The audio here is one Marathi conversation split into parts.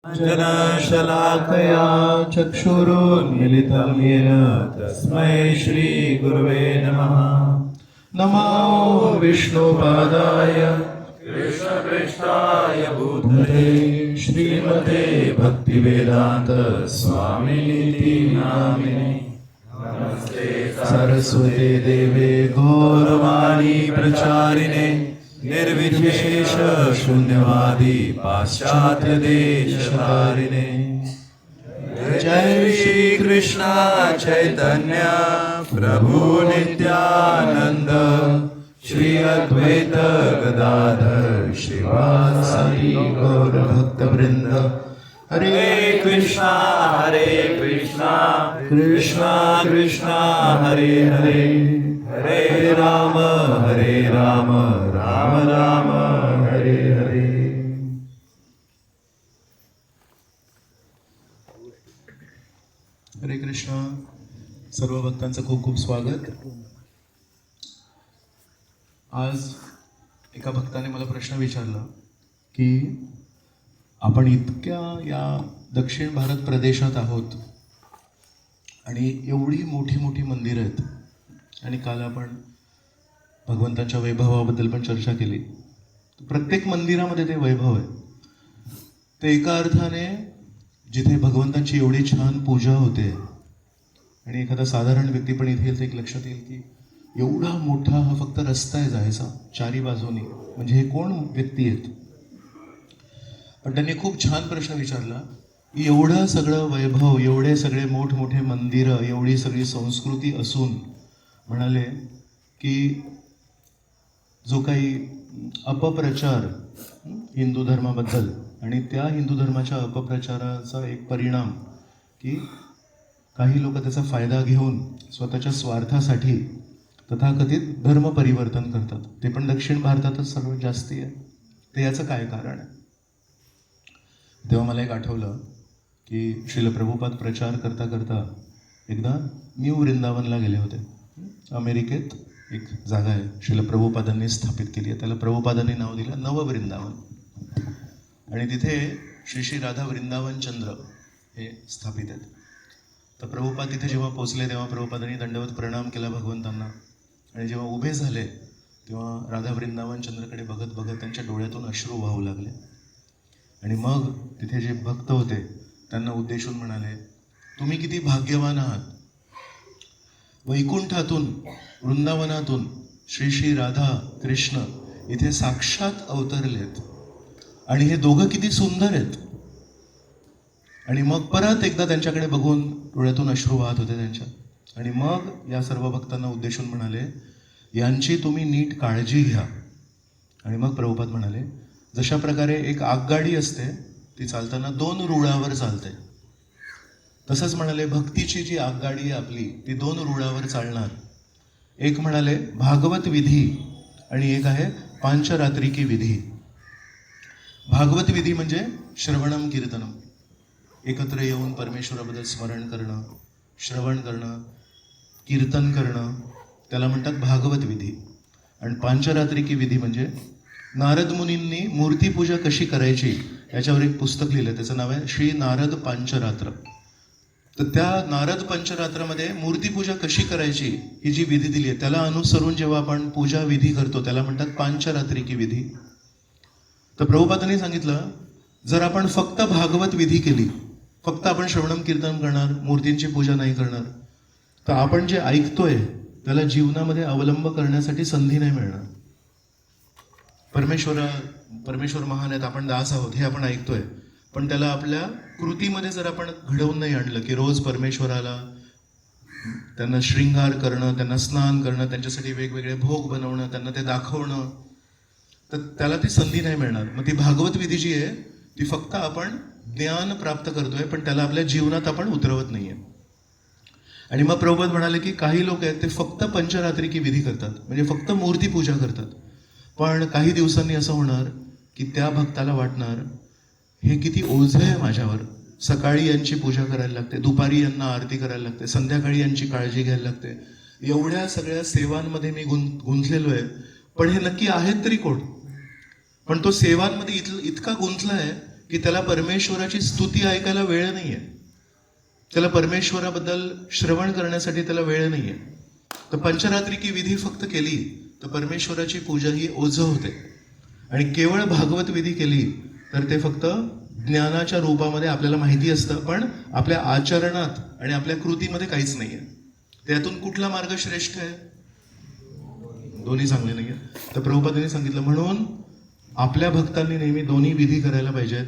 शलाकया चक्षुरुन्मिलितं येन तस्मै श्रीगुरवे नमः। नमो विष्णुपादाय कृष्णप्रेष्ठाय भूतले श्रीमते भक्तिवेदान्त स्वामिनिति नामिने। नमस्ते सरस्वती देवे गौरवाणी प्रचारिणे निर्विशेष शून्यवादी पाश्चात्य देशकारिणे। जय श्री कृष्ण चैतन्य प्रभु नित्यानंद श्री अद्वैत गदाधर श्रीवासादि गौर भक्त वृंद। हरे कृष्णा कृष्णा कृष्णा हरे हरे हरे राम राम राम हरे हरे। हरे कृष्ण। सर्व भक्तांचं खूप खूप स्वागत। आज एका भक्ताने मला प्रश्न विचारला की आपण इतक्या या दक्षिण भारत प्रदेशात आहोत आणि एवढी मोठी मोठी मंदिरं आहेत आणि काल आपण भगवंताच्या वैभवाबद्दल पण चर्चा केली। प्रत्येक मंदिरामध्ये ते वैभव आहे। ते एका अर्थाने जिथे भगवंतांची एवढी छान पूजा होते आणि एखादा साधारण व्यक्ती पण इथे येईल तर एक लक्षात येईल की एवढा मोठा हा फक्त रस्ता आहे जायचा चारी बाजूनी, म्हणजे हे कोण व्यक्ती आहेत। पण त्यांनी खूप छान प्रश्न विचारला की एवढं सगळं वैभव, एवढे सगळे मोठमोठे मंदिरं, एवढी सगळी संस्कृती असून म्हणाले की जो काही अपप्रचार हिंदू धर्माबद्दल आणि त्या हिंदू धर्माच्या अपप्रचाराचा एक परिणाम की काही लोक त्याचा फायदा घेऊन स्वतःच्या स्वार्थासाठी तथाकथित धर्म परिवर्तन करतात, ते पण दक्षिण भारतातच सर्वात जास्ती आहे। ते याचं काय कारण आहे? तेव्हा मला एक आठवलं की श्रील प्रभुपाद प्रचार करता करता एकदा न्यू वृंदावनला गेले होते। अमेरिकेत एक जागा आहे श्रील प्रभुपादांनी स्थापित केली आहे, त्याला प्रभुपादांनी नाव दिलं नव वृंदावन। आणि तिथे श्री श्री राधा वृंदावन चंद्र हे स्थापित आहेत। तर प्रभुपाद तिथे जेव्हा पोचले तेव्हा प्रभुपादांनी दंडवत प्रणाम केला भगवंतांना आणि जेव्हा उभे झाले तेव्हा राधा वृंदावन चंद्रकडे बघत बघत त्यांच्या डोळ्यातून अश्रू वाहू लागले आणि मग तिथे जे भक्त होते त्यांना उद्देशून म्हणाले, तुम्ही किती भाग्यवान आहात, वैकुंठातून वृंदावनातून श्री श्री राधा कृष्ण इथे साक्षात अवतरलेत आणि हे दोघं किती सुंदर आहेत। आणि मग परत एकदा त्यांच्याकडे बघून डोळ्यातून अश्रू वाहत होते त्यांच्या आणि मग या सर्व भक्तांना उद्देशून म्हणाले, यांची तुम्ही नीट काळजी घ्या। आणि मग प्रभुपाद म्हणाले, जशा प्रकारे एक आगगाडी असते ती चालताना दोन रुळावर चालते, तसंच म्हणाले भक्तीची जी आगगाडी आहे आपली ती दोन रुळावर चालणार। एक म्हणाले भागवत विधी आणि एक आहे पांचरात्रिकी विधी। भागवत विधी म्हणजे श्रवणम कीर्तनम, एकत्र येऊन परमेश्वराबद्दल स्मरण करणं, श्रवण करणं, कीर्तन करणं, त्याला म्हणतात भागवत विधी। आणि पांचरात्रिकी विधी म्हणजे नारद मुनींनी मूर्तीपूजा कशी करायची याच्यावर एक पुस्तक लिहिलं, त्याचं नाव आहे श्री नारद पांचरात्र। तर त्या नारद पंचरात्रामध्ये मूर्तीपूजा कशी करायची ही जी विधी दिली आहे त्याला अनुसरून जेव्हा आपण पूजा विधी करतो त्याला म्हणतात पांचरात्रिकी विधी। तर प्रभुपादांनी सांगितलं, जर आपण फक्त भागवत विधी केली, फक्त आपण श्रवणम कीर्तन करणार, मूर्तींची पूजा नाही करणार, तर आपण जे ऐकतोय त्याला जीवनामध्ये अवलंब करण्यासाठी संधी नाही मिळणार। परमेश्वर महान आहेत, आपण दास आहोत हे आपण ऐकतोय, पण त्याला आपल्या कृतीमध्ये जर आपण घडवून नाही आणलं की रोज परमेश्वराला त्यांना श्रृंगार करणं, त्यांना स्नान करणं, त्यांच्यासाठी वेगवेगळे भोग बनवणं, त्यांना ते दाखवणं, तर त्याला ती संधी नाही मिळणार। मग ती भागवत विधी जी आहे ती फक्त आपण ज्ञान प्राप्त करतोय पण त्याला आपल्या जीवनात आपण उतरवत नाहीये। आणि मग प्रभुपाद म्हणाले की काही लोक आहेत ते फक्त पंचरात्रिकी विधी करतात, म्हणजे फक्त मूर्ती पूजा करतात, पण काही दिवसांनी असं होणार की त्या भक्ताला वाटणार हे किती ओझं आहे माझ्यावर, सकाळी यांची पूजा करायला लागते, दुपारी यांना आरती करायला लागते, संध्याकाळी यांची काळजी घ्यायला लागते, एवढ्या सगळ्या सेवांमध्ये मी गुंतलेलो आहे, पण हे नक्की आहेत तरी कोण? पण तो सेवांमध्ये इतका गुंतला आहे की त्याला परमेश्वराची स्तुती ऐकायला वेळ नाहीये, त्याला परमेश्वराबद्दल श्रवण करण्यासाठी त्याला वेळ नाहीये. तर पंचरात्री की विधी फक्त केली तर परमेश्वराची पूजा ही ओझं होते. आणि केवळ भागवत विधी केली तर ते फक्त ज्ञानाच्या रूपामध्ये आपल्याला माहिती असतं, पण आपल्या आचरणात आणि आपल्या कृतीमध्ये काहीच नाहीये. त्यातून कुठला मार्ग श्रेष्ठ आहे? दोन्ही चांगले नाहीये. तर प्रभुपादांनी सांगितलं म्हणून आपल्या भक्तांनी नेहमी दोन्ही विधी करायला पाहिजेत.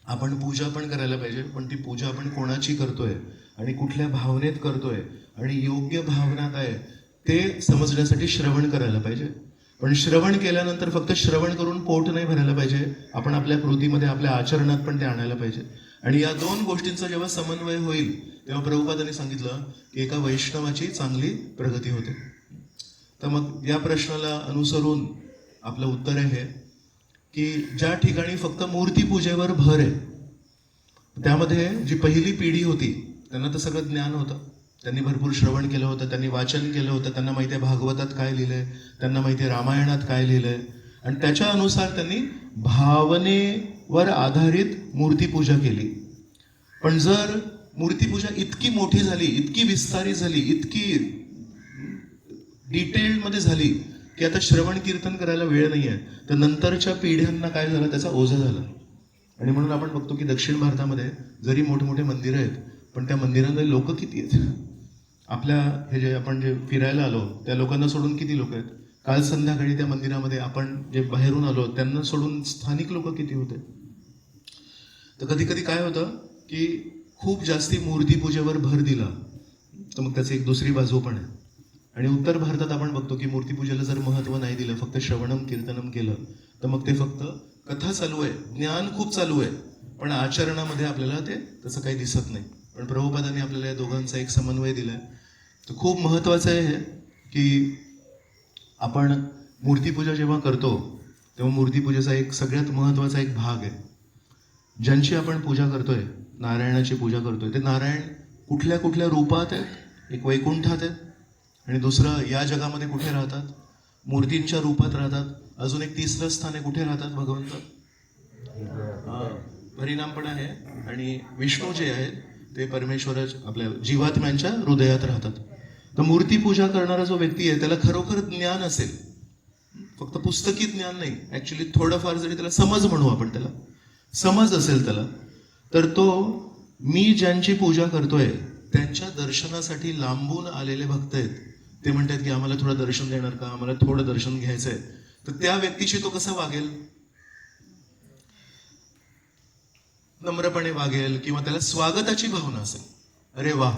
आपण पूजा पण करायला पाहिजे, पण ती पूजा आपण कोणाची करतोय आणि कुठल्या भावनेत करतोय आणि योग्य भावना काय ते समजण्यासाठी श्रवण करायला पाहिजे. पण श्रवण केल्यानंतर फक्त श्रवण करून पोट नाही भरायला पाहिजे, आपण आपल्या कृतीमध्ये आपल्या आचरणात पण ते आणायला पाहिजे. आणि या दोन गोष्टींचा जेव्हा समन्वय होईल तेव्हा प्रभुपादांनी सांगितलं की एका वैष्णवाची चांगली प्रगती होते. तर मग या प्रश्नाला अनुसरून आपलं उत्तर आहे की ज्या ठिकाणी फक्त मूर्तीपूजेवर भर आहे त्यामध्ये जी पहिली पिढी होती त्यांना तर सगळं ज्ञान होतं, त्यांनी भरपूर श्रवण केलं होतं, त्यांनी वाचन केलं होतं, त्यांना माहिती आहे भागवतात काय लिहिलंय, त्यांना माहिती आहे रामायणात काय लिहिलंय, आणि त्याच्या अनुसार त्यांनी भावनेवर आधारित मूर्तीपूजा केली. पण जर मूर्तीपूजा इतकी मोठी झाली, इतकी विस्तारित झाली, इतकी डिटेलमध्ये झाली की आता श्रवण कीर्तन करायला वेळ नाहीये, तर नंतरच्या पिढ्यांना काय झालं, त्याचा ओझं झाला. आणि म्हणून आपण बघतो की दक्षिण भारतामध्ये जरी मोठमोठे मंदिरं आहेत पण त्या मंदिरांमध्ये लोक किती आहेत? आपल्या हे जे आपण जे फिरायला आलो त्या लोकांना सोडून किती लोक आहेत? काल संध्याकाळी त्या मंदिरामध्ये आपण जे बाहेरून आलो त्यांना सोडून स्थानिक लोक किती होते? तर कधी कधी काय होतं की खूप जास्ती मूर्तीपूजेवर भर दिला तर मग त्याची एक दुसरी बाजू पण आहे. आणि उत्तर भारतात आपण बघतो की मूर्तीपूजेला जर महत्त्व नाही दिलं, फक्त श्रवणम कीर्तनम केलं तर मग ते फक्त कथा चालू आहे, ज्ञान खूप चालू आहे, पण आचरणामध्ये आपल्याला ते तसं काही दिसत नाही. पण प्रभुपादांनी आपल्याला या दोघांचा एक समन्वय दिलाय. तर खूप महत्त्वाचं आहे हे की आपण मूर्तीपूजा जेव्हा करतो तेव्हा मूर्तीपूजेचा एक सगळ्यात महत्त्वाचा एक भाग आहे. ज्यांची आपण पूजा करतोय, नारायणाची पूजा करतोय, ते नारायण कुठल्या कुठल्या रूपात आहेत? एक वैकुंठात आहेत आणि दुसरं या जगामध्ये कुठे राहतात? मूर्तींच्या रूपात राहतात. अजून एक तिसरं स्थान आहे, कुठे राहतात भगवंत? परिणाम पण आहे. आणि विष्णू जे आहेत ते परमेश्वर आपल्या जीवात्म्यांच्या हृदयात राहतात. तर मूर्तीपूजा करणारा जो व्यक्ती आहे त्याला खरोखर ज्ञान असेल, फक्त पुस्तकी ज्ञान नाही, ऍक्च्युली थोडंफार जरी त्याला समज म्हणू आपण, त्याला समज असेल त्याला, तर तो मी ज्यांची पूजा करतोय त्यांच्या दर्शनासाठी लांबून आलेले भक्त आहेत, ते म्हणतात की आम्हाला थोडं दर्शन देणार का, आम्हाला थोडं दर्शन घ्यायचंय. तर त्या व्यक्तीशी तो कसा वागेल? नम्रपणे वागेल किंवा त्याला स्वागताची भावना असेल. अरे वा,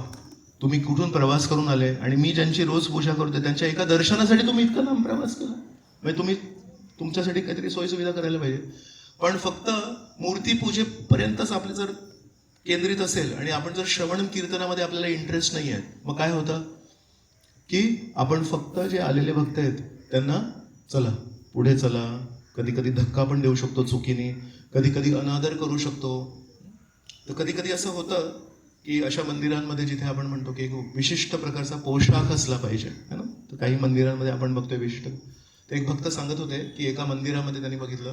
तुम्ही कुठून प्रवास करून आले आणि मी ज्यांची रोज पूजा करतोय त्यांच्या एका दर्शनासाठी तुम्ही इतका लांब प्रवास केला, म्हणजे तुम्ही तुमच्यासाठी काहीतरी सोयीसुविधा करायला पाहिजे. पण फक्त मूर्तीपूजेपर्यंतच आपले जर केंद्रित असेल आणि आपण जर श्रवण कीर्तनामध्ये आपल्याला इंटरेस्ट नाही आहे, मग काय होतं की आपण फक्त जे आलेले भक्त आहेत त्यांना चला पुढे चला, कधी कधी धक्का पण देऊ शकतो चुकीने, कधी कधी अनादर करू शकतो. तर कधी कधी असं होतं की अशा मंदिरांमध्ये जिथे आपण म्हणतो की एक विशिष्ट प्रकारचा पोशाख असला पाहिजे है ना, तर काही मंदिरांमध्ये आपण बघतोय विशिष्ट. तर एक भक्त सांगत होते की एका मंदिरामध्ये त्यांनी बघितलं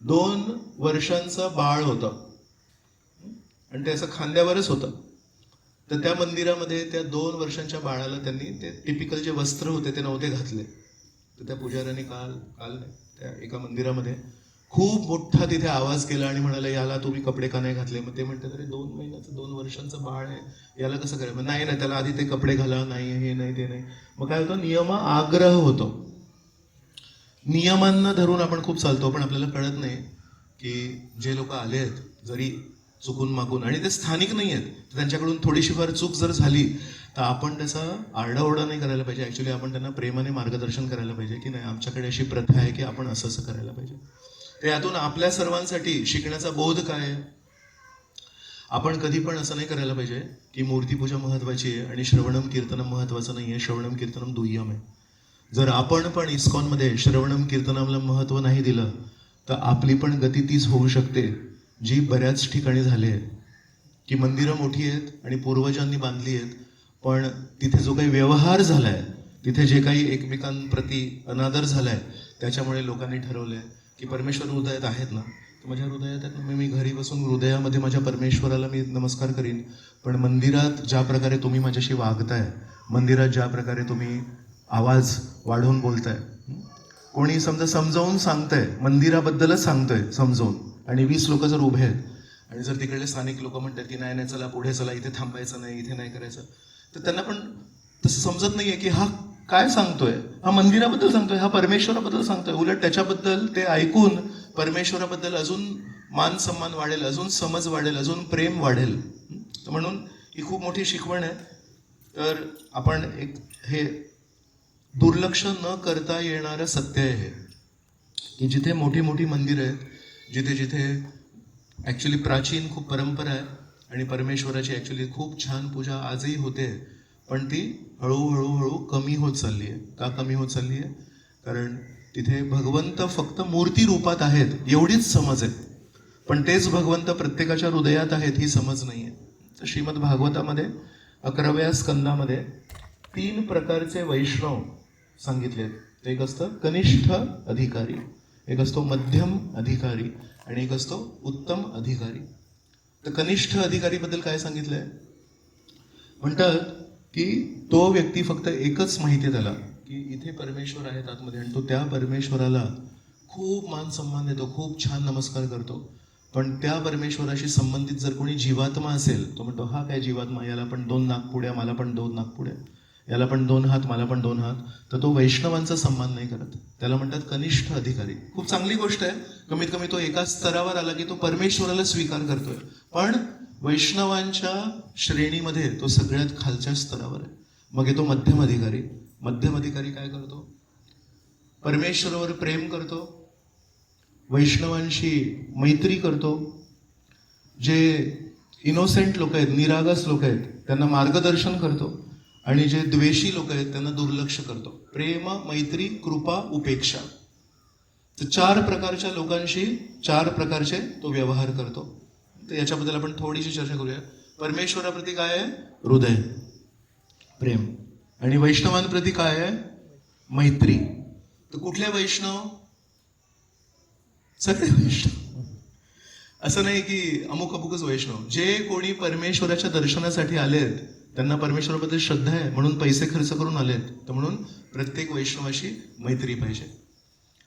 2 वर्षांचं बाळ होतं आणि ते असं खांद्यावरच होतं. तर त्या मंदिरामध्ये त्या 2 वर्षांच्या बाळाला त्यांनी ते टिपिकल जे वस्त्र होते ते नव्हते घातले. तर त्या पुजाऱ्यांनी काल त्या एका मंदिरामध्ये खूप मोठा तिथे आवाज केला आणि म्हणाले याला तुम्ही कपडे का नाही घातले? मग ते म्हणतात अरे 2 महिन्याचं 2 वर्षांचं बाळ आहे, याला कसं करायचं? नाही नाही, त्याला आधी ते कपडे घाला, नाही हे नाही ते नाही. मग काय होतं, आग्रह होतो. नियमांना धरून आपण खूप चालतो पण आपल्याला कळत नाही की जे लोक आले आहेत जरी चुकून मागून आणि ते स्थानिक नाही आहेत, तर त्यांच्याकडून थोडीशी फार चूक जर झाली तर आपण त्याचा आरडाओरडा नाही करायला पाहिजे. ऍक्च्युली आपण त्यांना प्रेमाने मार्गदर्शन करायला पाहिजे की नाही, आमच्याकडे अशी प्रथा आहे की आपण असं असं करायला पाहिजे. तर यातून आपल्या सर्वांसाठी शिकण्याचा बोध काय आहे? आपण कधी पण असं नाही करायला पाहिजे की मूर्तीपूजा महत्वाची आहे आणि श्रवणम कीर्तनम महत्वाचं नाही आहे, श्रवणम कीर्तनम दुय्यम आहे. जर आपण पण इस्कॉनमध्ये श्रवणम कीर्तनाला महत्व नाही दिलं तर आपली पण गती तीच होऊ शकते जी बऱ्याच ठिकाणी झाली आहे की मंदिरं मोठी आहेत आणि पूर्वजांनी बांधली आहेत, पण तिथे जो काही व्यवहार झालाय, तिथे जे काही एकमेकांप्रती अनादर झालाय, त्याच्यामुळे लोकांनी ठरवलंय की परमेश्वर हृदयात आहेत ना, तर माझ्या हृदयात आहे. मी घरी बसून हृदयामध्ये माझ्या परमेश्वराला मी नमस्कार करीन, पण मंदिरात ज्या प्रकारे तुम्ही माझ्याशी वागताय, मंदिरात ज्या प्रकारे तुम्ही आवाज वाढवून बोलताय, कोणी समजा समजावून सांगतंय, मंदिराबद्दलच सांगतोय समजावून, आणि 20 लोक जर उभे आहेत आणि जर तिकडले स्थानिक लोक म्हणतात की नाही नाही चला पुढे चला, इथे थांबायचं नाही, इथे नाही करायचं, तर त्यांना पण तसं समजत नाहीये की हा काय सांगतोय, हा मंदिराबद्दल सांगतोय, हा परमेश्वराबद्दल सांगतोय. उलट त्याच्याबद्दल ते ऐकून परमेश्वराबद्दल अजून मान सन्मान वाढेल, अजून समज वाढेल, अजून प्रेम वाढेल. तर म्हणून ही खूप मोठी शिकवण आहे. तर आपण एक हे दुर्लक्ष न करता येणारं सत्य आहे हे, की जिथे मोठी मोठी मंदिरं आहेत, जिथे जिथे ॲक्च्युली प्राचीन खूप परंपरा आहे आणि परमेश्वराची ॲक्च्युली खूप छान पूजा आजही होते, पण ती हळूहळू कमी होत चालली आहे. का कमी होत चालली आहे? कारण तिथे भगवंत फक्त मूर्ती रूपात आहेत एवढीच समज आहे, पण तेच भगवंत प्रत्येकाच्या हृदयात आहेत ही समज नाही आहे. तर श्रीमद भागवतामध्ये 11व्या स्कंदामध्ये 3 प्रकारचे वैष्णव सांगितलेत. एक असतं कनिष्ठ अधिकारी, एक असतो मध्यम अधिकारी आणि एक असतो उत्तम अधिकारी. तर कनिष्ठ अधिकारीबद्दल काय सांगितलंय? म्हणतात की तो व्यक्ती फक्त एकच माहिती आहे त्याला की इथे परमेश्वर आहेत आतमध्ये, आणि तो त्या परमेश्वराला खूप मान सन्मान देतो, खूप छान नमस्कार करतो. पण त्या परमेश्वराशी संबंधित जर कोणी जीवात्मा असेल, तो म्हणतो हा काय जीवात्मा, याला पण 2 नाकपुड्या, मला पण 2 नाकपुड्या, याला पण 2 हात, मला पण 2 हात, तर तो वैष्णवांचा सन्मान नाही करत. त्याला म्हणतात कनिष्ठ अधिकारी. खूप चांगली गोष्ट आहे, कमीत कमी तो एका स्तरावर आला की तो परमेश्वराला स्वीकार करतोय. पण वैष्णवांच्या श्रेणीमध्ये तो सगळ्यात खालच्या स्तरावर आहे. मग येतो मध्यम अधिकारी. मध्यम अधिकारी काय करतो? परमेश्वरावर प्रेम करतो, वैष्णवांशी मैत्री करतो, जे इनोसेंट लोक आहेत, निरागस लोक आहेत, त्यांना मार्गदर्शन करतो, आणि जे द्वेषी लोक आहेत त्यांना दुर्लक्ष करतो. प्रेम, मैत्री, कृपा, उपेक्षा. तर 4 प्रकारच्या लोकांशी 4 प्रकारचे तो व्यवहार करतो. तर याच्याबद्दल आपण थोडीशी चर्चा करूया. परमेश्वराप्रती काय आहे? हृदय, प्रेम. आणि वैष्णवांप्रती काय आहे? मैत्री. तर कुठले वैष्णव? सगळे वैष्णव. असं नाही की अमुक अमुकच वैष्णव. जे कोणी परमेश्वराच्या दर्शनासाठी आलेत, त्यांना परमेश्वराबद्दल श्रद्धा आहे म्हणून पैसे खर्च करून आलेत, तर म्हणून प्रत्येक वैष्णवाशी मैत्री पाहिजे.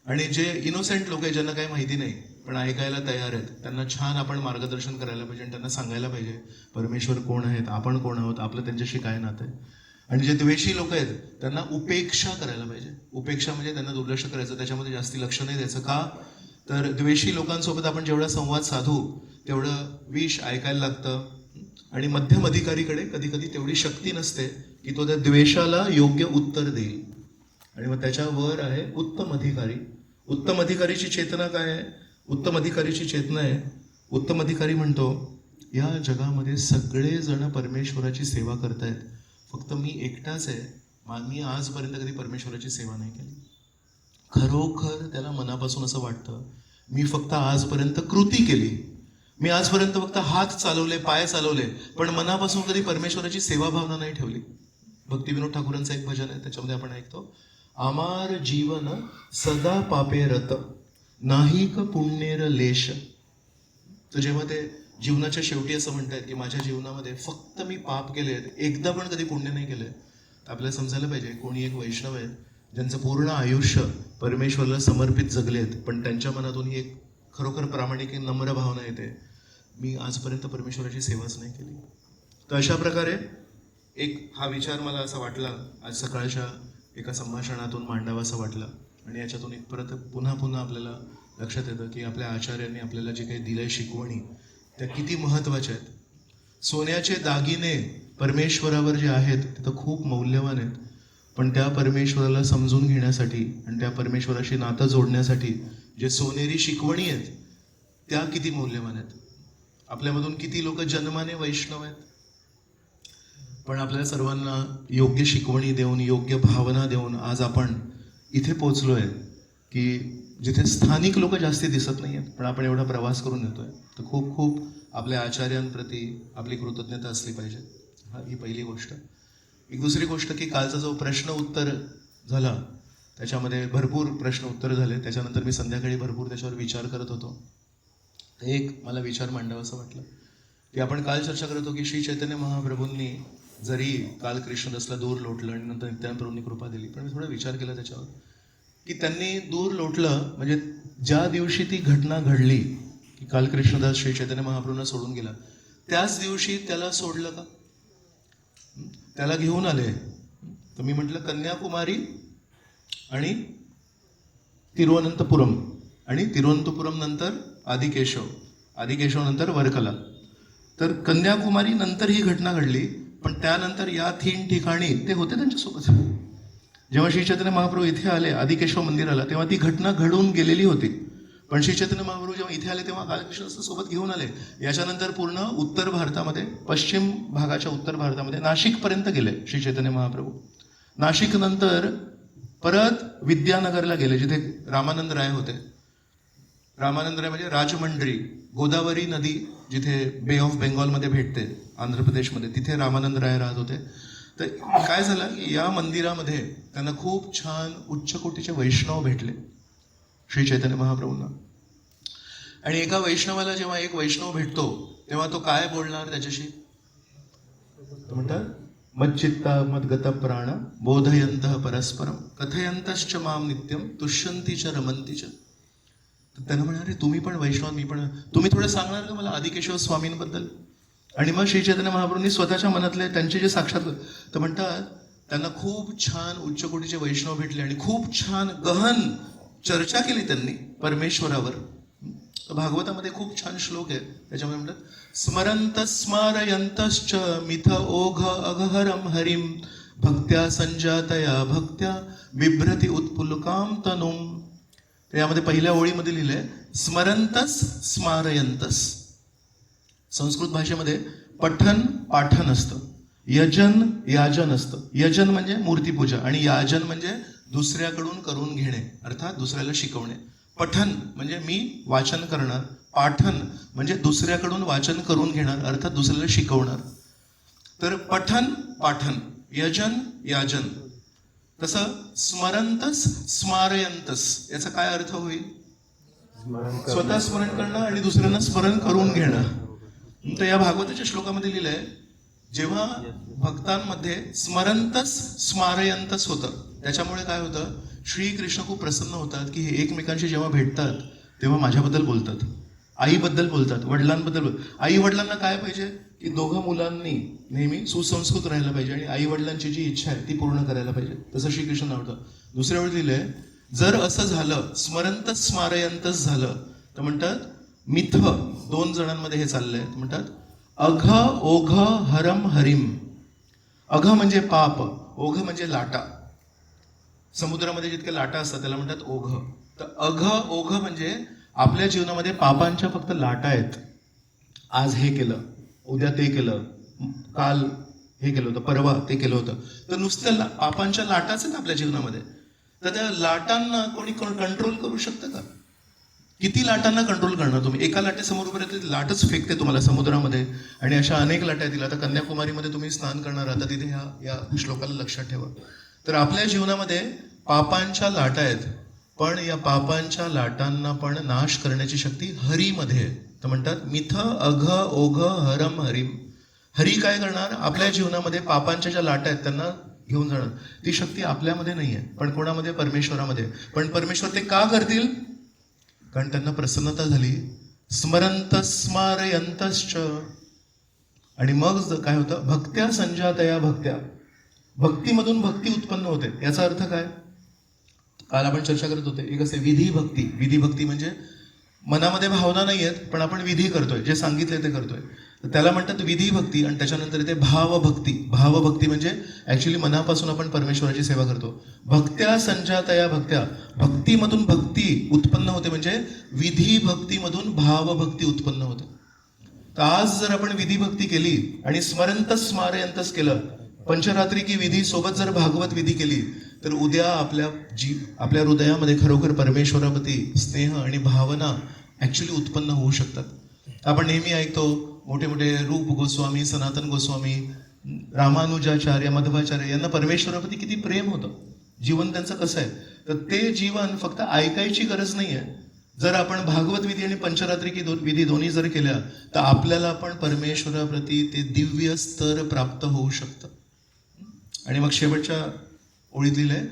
आणि जे इनोसेंट लोक आहेत, ज्यांना काही माहिती नाही पण ऐकायला तयार आहेत, त्यांना छान आपण मार्गदर्शन करायला पाहिजे आणि त्यांना सांगायला पाहिजे परमेश्वर कोण आहेत, आपण कोण आहोत, आपलं त्यांच्याशी काय नातं आहे. आणि जे द्वेषी लोक आहेत त्यांना उपेक्षा करायला पाहिजे. उपेक्षा म्हणजे त्यांना दुर्लक्ष करायचं, त्याच्यामध्ये जास्ती लक्ष नाही द्यायचं. का? तर द्वेषी लोकांसोबत आपण जेवढा संवाद साधू तेवढं विष ऐकायला लागतं. आणि मध्यम अधिकारीकडे कधी कधी तेवढी शक्ती नसते की तो त्या द्वेषाला योग्य उत्तर देईल. आणि मग त्याच्यावर आहे उत्तम अधिकारी. उत्तम अधिकारीची चेतना काय आहे? उत्तम अधिकारीची चेतना आहे, उत्तम अधिकारी म्हणतो या जगामध्ये सगळेजण परमेश्वराची सेवा करतायत, फक्त मी एकटाच आहे, मी आजपर्यंत कधी परमेश्वराची सेवा नाही केली. खरोखर त्याला मनापासून असं वाटतं मी फक्त आजपर्यंत कृती केली, मी आजपर्यंत फक्त हात चालवले, पाय चालवले, पण मनापासून कधी परमेश्वराची सेवा भावना नाही ठेवली. भक्तिविनोद ठाकूरांचं एक भजन आहे, त्याच्यामध्ये आपण ऐकतो आमार जीवन सदा पापे रत नाहीक पुण्येर लेश. तर जेव्हा ते जीवनाच्या शेवटी असं म्हणतात की माझ्या जीवनामध्ये फक्त मी पाप केले, एकदा पण कधी पुण्य नाही केलंय, तर आपल्याला समजायला पाहिजे कोणी एक वैष्णव आहे ज्यांचं पूर्ण आयुष्य परमेश्वराला समर्पित जगलेत, पण त्यांच्या मनातून ही एक खरोखर प्रामाणिक नम्र भावना येते, मी आजपर्यंत परमेश्वराची सेवाच नाही केली. तर अशा प्रकारे एक हा विचार मला असा वाटला आज सकाळच्या एका संभाषणातून मांडावा असं वाटलं. आणि याच्यातून एक परत पुन्हा पुन्हा आपल्याला लक्षात येतं की आपल्या आचार्यांनी आपल्याला जे काही दिलंय शिकवणी त्या किती महत्त्वाच्या आहेत. सोन्याचे दागिने परमेश्वरावर जे आहेत ते तर खूप मौल्यवान आहेत, पण त्या परमेश्वराला समजून घेण्यासाठी आणि त्या परमेश्वराशी नातं जोडण्यासाठी जे सोनेरी शिकवणी आहेत त्या किती मौल्यवान आहेत. आपल्यामधून किती लोक जन्माने वैष्णव आहेत, पण आपल्याला सर्वांना योग्य शिकवणी देऊन, योग्य भावना देऊन आज आपण इथे पोचलोय की जिथे स्थानिक लोक जास्ती दिसत नाही आहेत, पण आपण एवढा प्रवास करून येतोय. तर खूप खूप आपल्या आचार्यांप्रती आपली कृतज्ञता असली पाहिजे. ही पहिली गोष्ट. एक दुसरी गोष्ट की कालचा जो प्रश्न उत्तर झाला त्याच्यामध्ये भरपूर प्रश्न उत्तर झाले, त्याच्यानंतर मी संध्याकाळी भरपूर त्याच्यावर विचार करत होतो. एक मला विचार मांडावा असं वाटलं की आपण काल चर्चा करत होतो की श्री चैतन्य महाप्रभूंनी जरी काल कृष्णदासला दूर लोटलं आणि नंतर नित्यानंद प्रभूंनी कृपा दिली, पण मी थोडा विचार केला त्याच्यावर की त्यांनी दूर लोटलं म्हणजे ज्या दिवशी ती घटना घडली की काल कृष्णदास श्री चैतन्य महाप्रभूंना सोडून गेला, त्याच दिवशी त्याला सोडलं का? त्याला घेऊन आले. तर मी म्हटलं कन्याकुमारी आणि तिरुवनंतपुरम आणि तिरुवनंतपुरम नंतर आदिकेशव नंतर वर्कला. तर कन्याकुमारी नंतर ही घटना घडली, पण त्यानंतर या 3 ठिकाणी ते होते त्यांच्यासोबत. जेव्हा श्री चैतन्य महाप्रभू इथे आले आदिकेशव मंदिराला, तेव्हा ती घटना घडून गेलेली होती. पण श्री चैतन्य महाप्रभू जेव्हा इथे आले तेव्हा बालकृष्ण सोबत घेऊन आले. याच्यानंतर पूर्ण उत्तर भारतामध्ये, पश्चिम भागाच्या उत्तर भारतामध्ये नाशिकपर्यंत गेले श्री चैतन्य महाप्रभू. नाशिक नंतर परत विद्यानगरला गेले, जिथे रामानंद राय होते. रामानंद राय म्हणजे राजमंड्री, गोदावरी नदी जिथे बे ऑफ बेंगॉलमध्ये भेटते आंध्र प्रदेशमध्ये, तिथे रामानंद राय राहत होते. तर काय झालं की या मंदिरामध्ये त्यांना खूप छान उच्च कोटीचे वैष्णव भेटले श्री चैतन्य महाप्रभूंना. आणि एका वैष्णवाला जेव्हा एक वैष्णव भेटतो तेव्हा तो काय बोलणार त्याच्याशी? तो म्हणतात मच्चित्ता मद्गत प्राण बोधयंत परस्परम कथयंतश्च माम नित्यम तुष्यंती च रमंती च. तर त्यांना म्हणणार तुम्ही पण वैष्णव, मी पण, तुम्ही थोडं सांगणार का मला आदिकेशव स्वामींबद्दल? आणि मग श्री चैतन्य महाप्रभूंनी स्वतःच्या मनातले त्यांचे जे साक्षात, तर म्हणतात त्यांना खूप छान उच्च कोटीचे वैष्णव भेटले आणि खूप छान गहन चर्चा केली त्यांनी परमेश्वरावर. भागवतामध्ये खूप छान श्लोक आहे, त्याच्यामध्ये म्हणतात स्मरंत स्मारयंतश्च मिथ ओघ अघहरम हरिम भक्त्या संजातया भक्त्या बिभ्रती उत्पुलकाम तनुम. तर यामध्ये पहिल्या ओळीमध्ये लिहिलंय स्मरंतस स्मारयंतस. संस्कृत भाषेमध्ये पठन पाठन असतं, यजन याजन असतं. यजन म्हणजे मूर्तीपूजा आणि याजन म्हणजे दुसऱ्याकडून करून घेणे, अर्थात दुसऱ्याला शिकवणे. पठन म्हणजे मी वाचन करणार, पाठन म्हणजे दुसऱ्याकडून वाचन करून घेणार, अर्थात दुसऱ्याला शिकवणार. तर पठन पाठन, यजन याजन. तसं स्मरंतस स्मारयंतस याचा काय अर्थ होईल? स्वतः स्मरण करणं आणि दुसऱ्यांना स्मरण करून घेणं. तर या भागवताच्या श्लोकामध्ये लिहिलंय जेव्हा भक्तांमध्ये स्मरंतस स्मारयंतस होतं, त्याच्यामुळे काय होतं, श्रीकृष्ण खूप प्रसन्न होतात की हे एकमेकांशी जेव्हा भेटतात तेव्हा माझ्याबद्दल बोलतात, आईबद्दल बोलतात, वडिलांबद्दल. आई वडिलांना काय पाहिजे की दोघं मुलांनी नेहमी सुसंस्कृत राहायला पाहिजे आणि आई वडिलांची जी इच्छा आहे ती पूर्ण करायला पाहिजे, तसं श्रीकृष्ण आवडतं. दुसऱ्या वेळी लिहिलंय जर असं झालं, स्मरंतस स्मारयंतस झालं, तर म्हणतात मिथ, 2 जणांमध्ये हे चाललंय, म्हणतात अघ ओघ हरम हरिम. अघ म्हणजे पाप, ओघ म्हणजे लाटा. समुद्रामध्ये जितके लाटा असतात त्याला म्हणतात ओघ. तर अघ ओघ म्हणजे आपल्या जीवनामध्ये पापांच्या फक्त लाटा आहेत. आज हे केलं, उद्या ते केलं, काल हे केलं होतं, परवा ते केलं होतं. तर नुसत्या पापांच्या लाटाच आहेत आपल्या जीवनामध्ये. तर त्या लाटांना कोणी कंट्रोल करू शकतं का? किती लाटांना कंट्रोल करणार तुम्ही? एका लाटेसमोर उभे राहते लाटच फेकते तुम्हाला समुद्रामध्ये, आणि अशा अनेक लाटा येतील. आता कन्याकुमारीमध्ये तुम्ही स्नान करणार आता, तिथे या श्लोकाला लक्षात ठेवा. तर आपल्या जीवनामध्ये पापांच्या लाटा आहेत, पण या पापांच्या लाटांना पण नाश करण्याची शक्ती हरीमध्ये आहे. तर म्हणतात मिथ अघ ओघ हरम हरिम. हरी काय करणार? आपल्या जीवनामध्ये पापांच्या ज्या लाटा आहेत त्यांना घेऊन जाणार. ती शक्ती आपल्यामध्ये नाही आहे, पण कोणामध्ये? परमेश्वरामध्ये. पण परमेश्वर ते का करतील? कारण त्यांना प्रसन्नता झाली. स्मरंत स्मारयंतश्च. आणि मग काय होतं? भक्त्या संजातया भक्त्या. भक्तीमधून भक्ती उत्पन्न होते. याचा अर्थ काय? काल आपण चर्चा करत होते, एक असे विधी भक्ती. विधी भक्ती म्हणजे मनामध्ये भावना नाही आहेत, पण आपण विधी करतोय, जे सांगितलंय ते करतोय, त्याला म्हणतात विधी भक्ती. आणि त्याच्यानंतर येते भावभक्ती. भावभक्ती म्हणजे ऍक्च्युली मनापासून आपण परमेश्वराची सेवा करतो. भक्त्या संजातया भक्त्या. भक्तीमधून भक्ती उत्पन्न होते, म्हणजे विधी भक्तीमधून भावभक्ती उत्पन्न होते. तर आज जर आपण विधी भक्ती केली आणि स्मरंतस स्मारयंतस केलं, पंचरात्री की विधी सोबत जर भागवत विधी केली, तर उद्या आपल्या हृदयामध्ये खरोखर परमेश्वराप्रती स्नेह आणि भावना ऍक्च्युली उत्पन्न होऊ शकतात. आपण नेहमी ऐकतो मोठे मोठे रूप गोस्वामी, सनातन गोस्वामी, रामानुजाचार्य, मध्वाचार्य यांना परमेश्वराप्रती किती प्रेम होतं. जीवन त्यांचं कसं आहे? तर ते जीवन फक्त ऐकायची गरज नाही आहे, जर आपण भागवत विधी आणि पंचरात्री की विधी दोन्ही जर केल्या तर आपल्याला पण परमेश्वराप्रती ते दिव्य स्तर प्राप्त होऊ शकतं. आणि मग शेवटच्या ओळीत लिहिलंय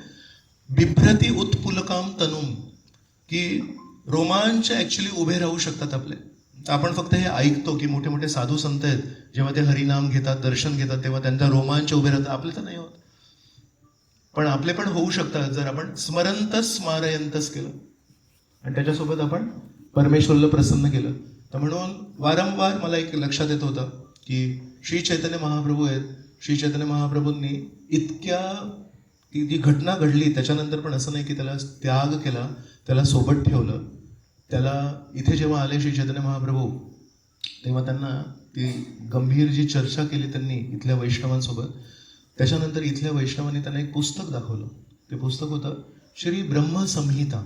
बिभ्रती उत्पुलकाम तनुम, की रोमांच ऍक्च्युली उभे राहू शकतात आपले. आपण फक्त हे ऐकतो की मोठे मोठे साधू संत आहेत, जेव्हा ते हरिनाम घेतात, दर्शन घेतात, तेव्हा त्यांचा रोमांच उभे राहतात. आपले तर नाही होत, पण आपले पण होऊ शकतात जर आपण स्मरंतस स्मारयंतस केलं आणि त्याच्यासोबत आपण परमेश्वरला प्रसन्न केलं. तर म्हणून वारंवार मला एक लक्षात येत होतं की श्री चैतन्य महाप्रभू आहेत. श्री चैतन्य महाप्रभूंनी इतक्या ती जी घटना घडली त्याच्यानंतर पण असं नाही की त्याला त्याग केला, त्याला सोबत ठेवलं. त्याला इथे जेव्हा आले श्री चैतन्य महाप्रभू तेव्हा त्यांना ती गंभीर जी चर्चा केली त्यांनी इथल्या वैष्णवांसोबत. त्याच्यानंतर इथल्या वैष्णवांनी त्यांना एक पुस्तक दाखवलं. ते पुस्तक होतं श्री ब्रह्मसंहिता.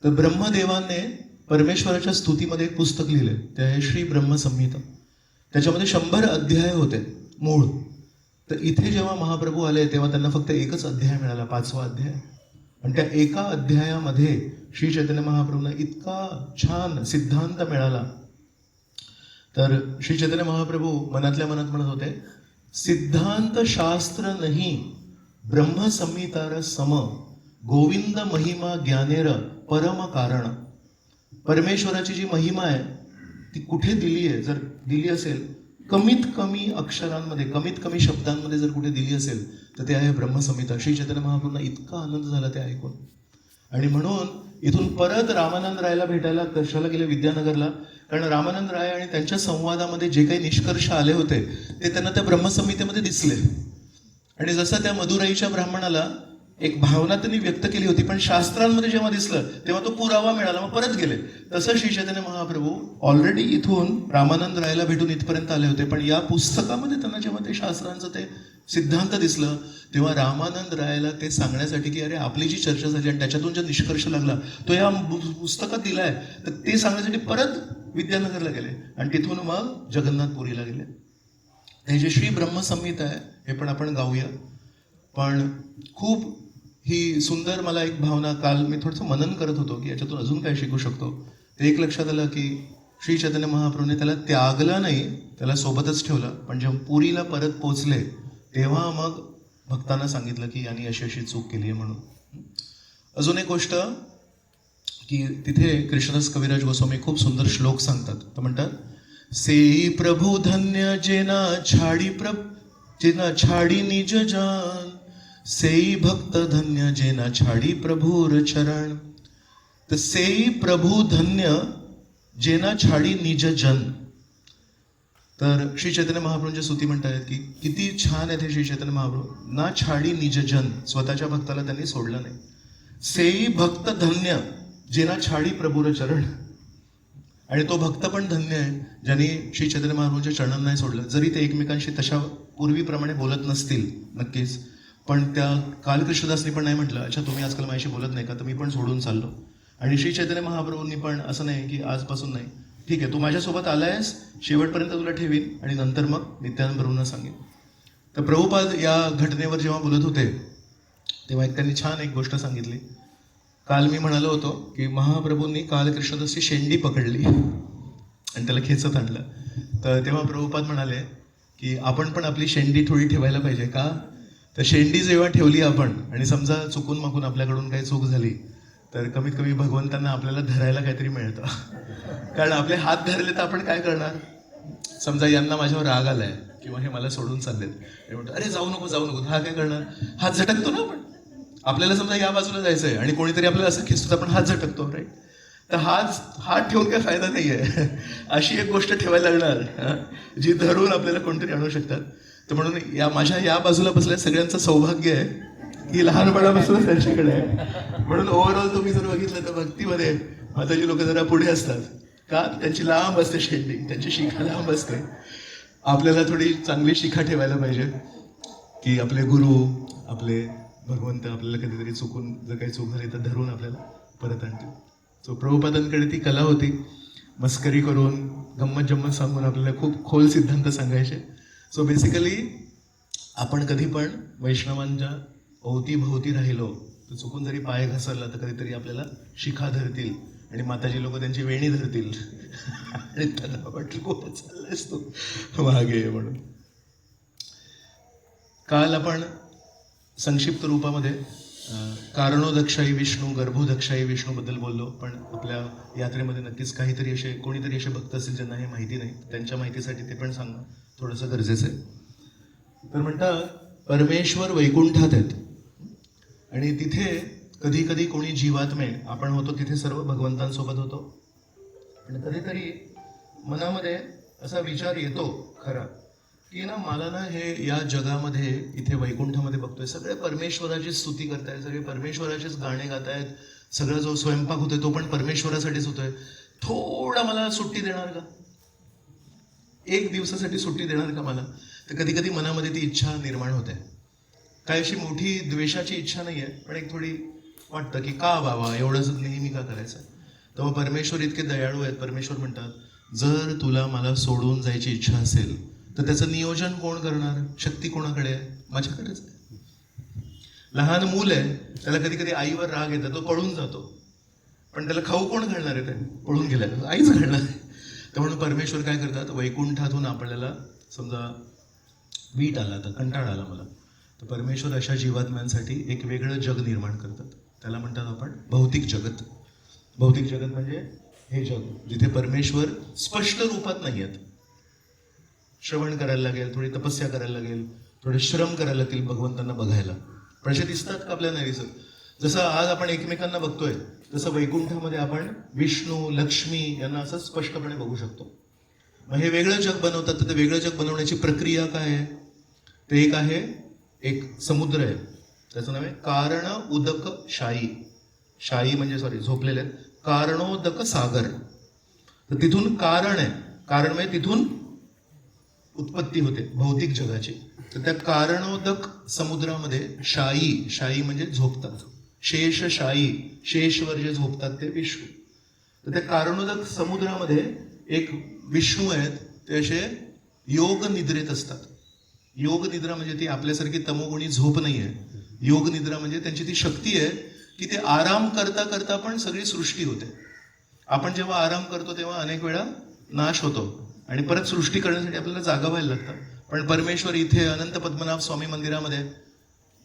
तर ब्रह्मदेवाने परमेश्वराच्या स्तुतीमध्ये एक पुस्तक लिहिले, ते आहे श्री ब्रह्मसंहिता. त्याच्यामध्ये 100 अध्याय होते मूळ. तर इथे जेव्हा महाप्रभू आले तेव्हा त्यांना फक्त एकच अध्याय मिळाला, 5वा अध्याय. आणि त्या एका अध्यायामध्ये श्री चैतन्य महाप्रभूंना इतका छान सिद्धांत मिळाला. तर श्री चैतन्य महाप्रभू मनातल्या मनात म्हणत होते, सिद्धांत शास्त्र नाही ब्रह्मसंहितार सम, गोविंद महिमा ज्ञानेर परम कारण. परमेश्वराची जी महिमा आहे ती कुठे दिली आहे, जर दिली असेल कमीत कमी अक्षरांमध्ये, कमीत कमी शब्दांमध्ये जर कुठे दिली असेल तर ते आहे ब्रह्मसंहिता. श्री चैतन्य महाप्रभूंना इतका आनंद झाला ते ऐकून. आणि म्हणून इथून परत रामानंद रायला भेटायला कशाला गेले, विद्यानगरला. कारण रामानंद राय आणि त्यांच्या संवादामध्ये जे काही निष्कर्ष आले होते ते त्यांना त्या ब्रह्मसंहितेमध्ये दिसले. आणि जसं त्या मदुराईच्या ब्राह्मणाला एक भावना त्यांनी व्यक्त केली होती, पण शास्त्रांमध्ये जेव्हा दिसलं तेव्हा तो पुरावा मिळाला, मग परत गेले. तसं श्री चैतन्य महाप्रभू ऑलरेडी इथून रामानंद रायला भेटून इथपर्यंत आले होते, पण या पुस्तकामध्ये त्यांना जेव्हा ते शास्त्रांचं ते सिद्धांत दिसलं तेव्हा रामानंद रायला ते सांगण्यासाठी की अरे आपली जी चर्चा झाली आणि त्याच्यातून जो निष्कर्ष लागला तो या पुस्तकात दिलाय, तर ते सांगण्यासाठी परत विद्यानगरला गेले आणि तिथून मग जगन्नाथपुरीला गेले. हे जे श्री ब्रह्मसंहिता आहे हे पण आपण गाऊया. पण खूप ही सुंदर मला एक भावना, काल मी थोडंसं मनन करत होतो की याच्यातून अजून काय शिकू शकतो. ते एक लक्षात आलं की श्री चैतन्य महाप्रभूने त्याला त्यागलं नाही, त्याला सोबतच ठेवलं. पण जेव्हा पुरीला परत पोचले तेव्हा मग भक्तांना सांगितलं की यांनी अशी अशी चूक केली आहे म्हणून. अजून एक गोष्ट की तिथे कृष्णदास कविराज गोस्वामी खूप सुंदर श्लोक सांगतात. तर म्हणतात, सेई प्रभू धन्य जेना छाडी निज जान, सेई भक्त धन्य जेना छाडी प्रभूर चरण. तर सेई प्रभू धन्य जेना छाडी निज जन. तर श्री चैतन्य महाप्रभूंच्या स्तुती म्हणतात की किती छान आहे ते श्री चैतन्य महाप्रभू. ना छाडी निज जन, स्वतःच्या भक्ताला त्यांनी सोडलं नाही. सेई भक्त धन्य जेना छाडी प्रभूर चरण. आणि तो भक्त पण धन्य आहे ज्यांनी श्री चैतन्य महाप्रभूंच्या चरणांना नाही सोडलं. जरी ते एकमेकांशी तशा पूर्वीप्रमाणे बोलत नसतील नक्कीच, पण त्या काल कृष्णदासनी पण नाही म्हटलं अच्छा तुम्ही आजकाल माझ्याशी बोलत नाही का, तर मी पण सोडून चाललो. आणि श्री चैतन्य महाप्रभूंनी पण असं नाही की आजपासून नाही, ठीक आहे तू माझ्यासोबत आलायस, शेवटपर्यंत तुला ठेवीन आणि नंतर मग नित्यानंद प्रभूंना सांगेन. तर प्रभुपाद या घटनेवर जेव्हा बोलत होते तेव्हा त्यांनी छान एक गोष्ट सांगितली. काल मी म्हणालो होतो की महाप्रभूंनी काल कृष्णदासची शेंडी पकडली आणि त्याला खेचत आणलं. तर तेव्हा प्रभुपाद म्हणाले की आपण पण आपली शेंडी थोडी ठेवायला पाहिजे का. तर शेंडी जेव्हा ठेवली आपण आणि समजा चुकून मागून आपल्याकडून काही चूक झाली तर कमीत कमी भगवंतांना आपल्याला धरायला काहीतरी मिळतं. कारण आपले हात धरले तर आपण काय करणार. समजा यांना माझ्यावर राग आलाय किंवा हे मला सोडून चाललेत, हे म्हणतो अरे जाऊ नको जाऊ नको, हा काय करणार, हात झटकतो ना आपण. आपल्याला समजा या बाजूला जायचंय आणि कोणीतरी आपल्याला असं खेचतो आपण हात झटकतो, राईट. तर हात ठेवून काय फायदा नाहीये. अशी एक गोष्ट ठेवायला लागणार जी धरून आपल्याला कोणतरी आणू शकतात. तर म्हणून माझ्या या बाजूला बसल्या सगळ्यांचं सौभाग्य आहे की लहानपणापासून त्यांच्याकडे आहे. म्हणून ओव्हरऑल तुम्ही जर बघितलं तर भक्तीमध्ये माताजी लोक जरा पुढे असतात का, त्यांची लांब असते शेंडी, त्यांची शिखा लांब असते. आपल्याला थोडी चांगली शिखा ठेवायला पाहिजे की आपले गुरु, आपले भगवंत आपल्याला कधीतरी चुकून जर काही चूक झाली तर धरून आपल्याला परत आणतील. सो प्रभुपादांकडे ती कला होती, मस्करी करून गंमत जम्मत सांगून आपल्याला खूप खोल सिद्धांत सांगायचे. सो बेसिकली आपण कधी पण वैष्णवांच्या अवतीभोवती राहिलो तर चुकून जरी पाय घसरला तर कधीतरी आपल्याला शिखा धरतील आणि माताजी लोक त्यांची वेणी धरतील आणि त्यांना वाटलं कुठे चाललायस तू मागे ये म्हणून. काल आपण संक्षिप्त रूपामध्ये कारणोदक्षाई विष्णू गर्भोदक्षाई विष्णू बद्दल बोललो, पण आपल्या यात्रेमध्ये नक्कीच काहीतरी असे कोणीतरी असे भक्त असतील ज्यांना हे माहिती नाही, त्यांच्या माहितीसाठी ते पण सांगणं थोडंसं गरजेचं आहे. तर म्हणतात परमेश्वर वैकुंठात आहेत आणि तिथे कधी कधी कोणी जीवात्मे आपण होतो तिथे सर्व भगवंतांसोबत होतो, पण कधीतरी मनामध्ये असा विचार येतो खरा की ना मला ना हे या जगामध्ये इथे वैकुंठामध्ये बघतोय सगळे परमेश्वराची स्तुती करतायत, सगळे परमेश्वराचेच गाणे गातायत, सगळा जो स्वयंपाक होतोय तो पण परमेश्वरासाठीच होतोय, थोडा मला सुट्टी देणार का, एक दिवसासाठी सुट्टी देणार का मला. तर कधी कधी मनामध्ये ती इच्छा निर्माण होते. काय अशी मोठी द्वेषाची इच्छा नाही आहे, पण एक थोडी वाटतं की का बाबा एवढंच नेहमी का करायचं. तेव्हा परमेश्वर इतके दयाळू आहेत, परमेश्वर म्हणतात जर तुला मला सोडून जायची इच्छा असेल तर त्याचं नियोजन कोण करणार, शक्ती कोणाकडे आहे, माझ्याकडेच आहे. लहान मूल आहे, त्याला कधी कधी आईवर राग येतो, तो पळून जातो, पण त्याला खाऊ कोण घालणार आहे, ते पळून गेलाय आईच घालणार आहे. तर म्हणून परमेश्वर काय करतात, वैकुंठातून आपल्याला समजा वीट आला तर कंटाळा आला मला, तर परमेश्वर अशा जीवात्म्यांसाठी एक वेगळं जग निर्माण करतात. त्याला म्हणतात आपण भौतिक जगत. भौतिक जगत म्हणजे हे जग जिथे परमेश्वर स्पष्ट रूपात नाही आहेत. श्रवण करायला लागेल, थोडी तपस्या करायला लागेल, थोडे श्रम करायला लागतील भगवंतांना बघायला, पण असे दिसतात का आपल्याला नाही दिसत. जसं आज आपण एकमेकांना बघतोय तसं वैकुंठामध्ये आपण विष्णू लक्ष्मी यांना असं स्पष्टपणे बघू शकतो. मग हे वेगळं जग बनवतात, तर ते वेगळं जग बनवण्याची प्रक्रिया काय आहे, ते एक आहे, एक समुद्र आहे, त्याचं नाव आहे कारण उदक शाई. शाई म्हणजे झोपलेले आहेत, कारणोदक सागर. तर तिथून कारण आहे, कारण म्हणजे तिथून उत्पत्ती होते भौतिक जगाची. तर त्या कारणोदक समुद्रामध्ये शाई, शाई म्हणजे झोपतात, शेष शाई, शेषवर जे झोपतात ते विष्णू. तर त्या कारणोदक समुद्रामध्ये एक विष्णू आहेत, ते असे योग निद्रेत असतात. योग निद्रा म्हणजे ती आपल्यासारखी तमोगुणी झोप नाही आहे. योग निद्रा म्हणजे त्यांची ती शक्ती आहे की ते आराम करता करता पण सगळी सृष्टी होते. आपण जेव्हा आराम करतो तेव्हा अनेक वेळा नाश होतो आणि परत सृष्टी करण्यासाठी आपल्याला जागा व्हायला लागतं. पण परमेश्वर इथे अनंत पद्मनाभ स्वामी मंदिरामध्ये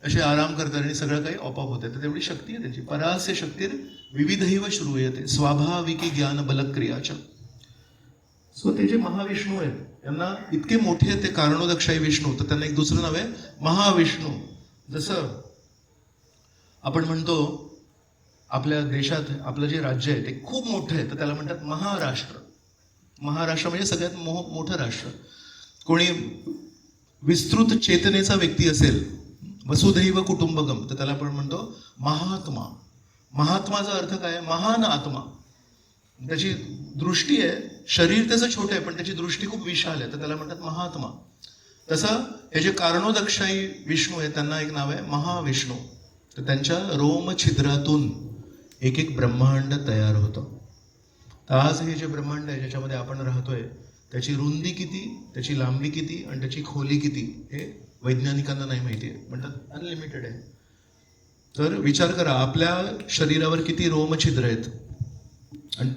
असे आराम करतात आणि सगळं काही आपोआप होते. तर तेवढी शक्ती आहे त्यांची. परास्य शक्तीर विविधैव श्रूयते स्वाभाविकी ज्ञान बलक्रियाच्या. सो ते जे महाविष्णू आहेत त्यांना इतके मोठे ते कारणोदक्षाई विष्णू, तर त्यांना एक दुसरं नाव आहे महाविष्णू. जसं आपण म्हणतो आपल्या देशात आपलं जे राज्य आहे ते खूप मोठं आहे, तर त्याला म्हणतात महाराष्ट्र. महाराष्ट्र म्हणजे सगळ्यात मोठं राष्ट्र. कोणी विस्तृत चेतनेचा व्यक्ती असेल, वसुधैव कुटुंबकम, तर त्याला आपण म्हणतो महात्मा. महात्माचा अर्थ काय, महान आत्मा. त्याची दृष्टी आहे, शरीर त्याचं छोटं आहे पण त्याची दृष्टी खूप विशाल आहे, तर त्याला म्हणतात महात्मा. तसं हे जे कारणोदक्षाई विष्णू आहे त्यांना एक नाव आहे महाविष्णू. तर त्यांच्या रोम छिद्रातून एक एक ब्रह्मांड तयार होतं. तर आज हे जे ब्रह्मांड आहे ज्याच्यामध्ये आपण राहतोय त्याची रुंदी किती, त्याची लांबी किती आणि त्याची खोली किती हे वैज्ञानिकांना नाही माहिती आहे, म्हणतात अनलिमिटेड आहे. तर विचार करा आपल्या शरीरावर किती रोमछिद्र आहेत आणि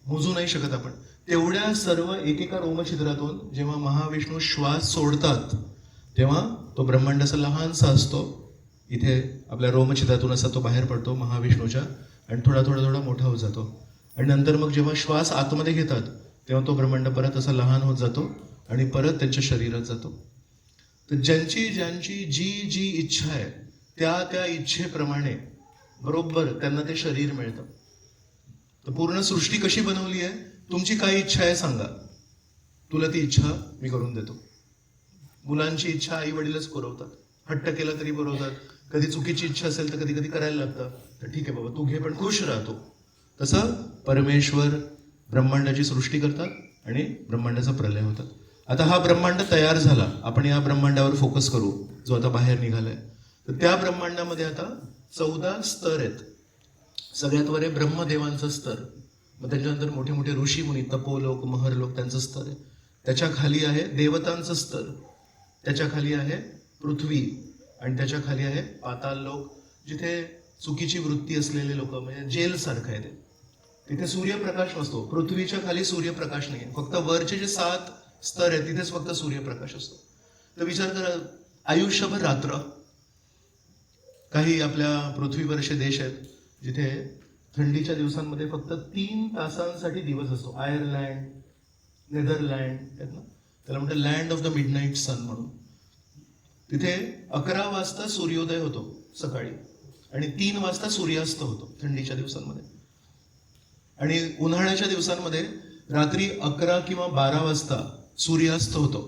मोजू नाही शकत आपण. तेवढ्या सर्व एकेका रोमछिद्रातून जेव्हा महाविष्णू श्वास सोडतात तेव्हा तो ब्रह्मांड असा लहानसा असतो, इथे आपल्या रोमछिद्रातून असा तो बाहेर पडतो महाविष्णूच्या आणि थोडा थोडा थोडा मोठा होत जातो. आणि नंतर मग जेव्हा श्वास आतमध्ये घेतात तेव्हा तो ब्रह्मांड परत असा लहान होत जातो आणि परत त्यांच्या शरीरात जातो. तर ज्यांची ज्यांची जी जी इच्छा आहे त्या त्या इच्छेप्रमाणे बरोबर त्यांना ते शरीर मिळतं. तर पूर्ण सृष्टी कशी बनवली आहे, तुमची काय इच्छा आहे सांगा, तुला ती इच्छा मी करून देतो. मुलांची इच्छा आई वडीलच पुरवतात, हट्ट केला तरी पुरवतात. कधी चुकीची इच्छा असेल तर कधी कधी करायला लागतं, तर ठीक आहे बाबा तू घे पण खुश राहतो. तसं परमेश्वर ब्रह्मांडाची सृष्टी करतात आणि ब्रह्मांडाचा प्रलय होतात. आता हा ब्रह्मांड तयार झाला, आपण या ब्रह्मांडावर फोकस करू जो आता बाहेर निघालाय. तर त्या ब्रह्मांडामध्ये आता 14 स्तर आहेत. सगळ्यात वर आहे ब्रह्मदेवांचं स्तर, मग त्याच्यानंतर मोठे मोठे ऋषी मुनी तपोलोक महरलोक त्यांचं स्तर आहे. त्याच्या खाली आहे देवतांचं स्तर, त्याच्या खाली आहे पृथ्वी आणि त्याच्या खाली आहे पाताल लोक, जिथे चुकीची वृत्ती असलेले लोक, म्हणजे जेल सारखं आहे ते. तिथे सूर्यप्रकाश नसतो, पृथ्वीच्या खाली सूर्यप्रकाश नाही, फक्त वरचे जे 7 स्तर आहेत तिथेच फक्त सूर्यप्रकाश असतो. तर विचार करा, आयुष्यभर रात्र. काही आपल्या पृथ्वीवर असे देश आहेत जिथे थंडीच्या दिवसांमध्ये फक्त 3 तासांसाठी दिवस असतो. आयर्लंड, नेदरलँड आहेत ना, त्याला म्हणतात लँड ऑफ द मिडनाईट सन म्हणून. तिथे 11 वाजता सूर्योदय होतो सकाळी आणि 3 वाजता सूर्यास्त होतो थंडीच्या दिवसांमध्ये. आणि उन्हाळ्याच्या दिवसांमध्ये रात्री 11 किंवा 12 वाजता सूर्यास्त होतो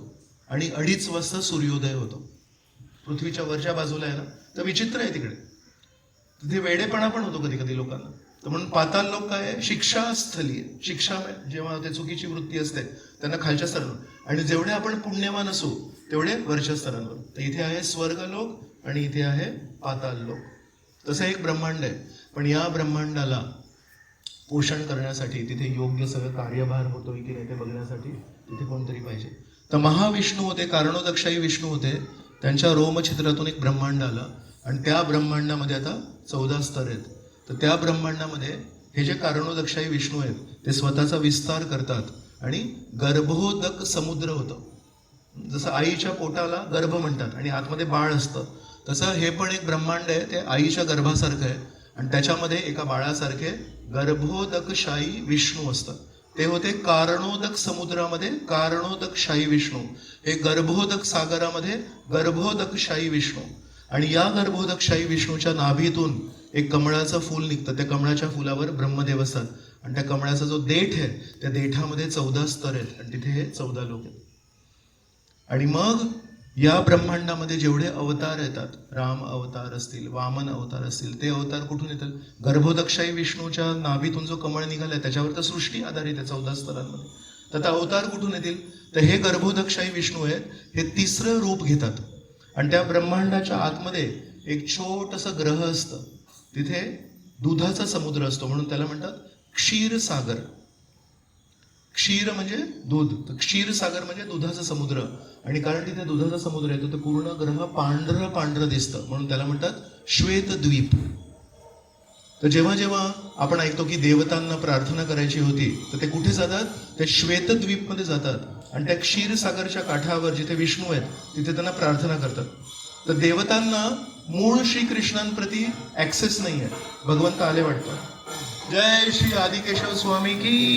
आणि 2:30 वाजता सूर्योदय होतो. पृथ्वीच्या वरच्या बाजूला आहे ना, तर विचित्र आहे तिकडे. तिथे वेडेपणा पण होतो कधी कधी लोकांना. तर म्हणून पाताल लोक काय आहे, शिक्षास्थली आहे. शिक्षा जेव्हा ते चुकीची वृत्ती असते त्यांना खालच्या स्तरावर, आणि जेवढे आपण पुण्यवान असू तेवढे वरच्या स्तरांवर. तर इथे आहे स्वर्गलोक आणि इथे आहे पाताल लोक. तसं एक ब्रह्मांड आहे, पण या ब्रह्मांडाला पोषण करण्यासाठी तिथे योग्य सगळं कार्यभार होतोय की नाही ते बघण्यासाठी तिथे कोणतरी पाहिजे. तर महाविष्णू होते, कारणोदक्षाई विष्णू होते, त्यांच्या रोमछिद्रातून एक ब्रह्मांड आलं आणि त्या ब्रह्मांडामध्ये आता 14 स्तर आहेत. तर त्या ब्रह्मांडामध्ये हे जे कारणोदक्षाई विष्णू आहेत ते स्वतःचा विस्तार करतात आणि गर्भोदक समुद्र होतं. जसं आईच्या पोटाला गर्भ म्हणतात आणि आतमध्ये बाळ असतं, तसं हे पण एक ब्रह्मांड आहे, ते आईच्या गर्भासारखं आहे आणि त्याच्यामध्ये एका बाळासारखे गर्भोदकशाही विष्णू असतात. ते होते कारणोदक समुद्रामध्ये कारणोदकशाही विष्णू, हे गर्भोदक सागरामध्ये गर्भोदकशाही विष्णू. आणि या गर्भोदकशाही विष्णूच्या नाभीतून एक कमळाचं फूल निघतं. त्या कमळाच्या फुलावर ब्रह्मदेव असतात आणि त्या कमळाचा जो देठ आहे त्या देठामध्ये 14 स्तर आहेत आणि तिथे हे 14 लोक आहेत. आणि मग या ब्रह्मांडामध्ये जेवढे अवतार येतात, राम अवतार असतील, वामन अवतार असतील, ते अवतार कुठून येतात? गर्भोदकशाही विष्णूच्या नाभीतून जो कमळ निघालाय त्याच्यावर तर सृष्टी आधारित आहे 14 स्तरांमध्ये. तर अवतार कुठून येतील? तर हे गर्भोदकशाही विष्णू आहेत, हे 3रं रूप घेतात. आणि त्या ब्रह्मांडाच्या आतमध्ये एक छोटंसं ग्रह असतं, तिथे दुधाचा समुद्र असतो, म्हणून त्याला म्हणतात क्षीरसागर. क्षीर म्हणजे दूध, तर क्षीरसागर म्हणजे दुधाचा समुद्र. आणि कारण तिथे दुधाचा समुद्र येतो तर पूर्ण ग्रह पांढरं पांढरं दिसतं, म्हणून त्याला म्हणतात श्वेतद्वीप. तर जेव्हा जेव्हा आपण ऐकतो की देवतांना प्रार्थना करायची होती तर ते कुठे जातात? ते श्वेतद्वीपमध्ये जातात आणि त्या क्षीरसागरच्या काठावर जिथे विष्णू आहेत तिथे त्यांना प्रार्थना करतात. तर देवतांना मूळ श्रीकृष्णांप्रती ऍक्सेस नाही आहे, भगवंत आले वाटतं. जय श्री आदिकेशव स्वामी की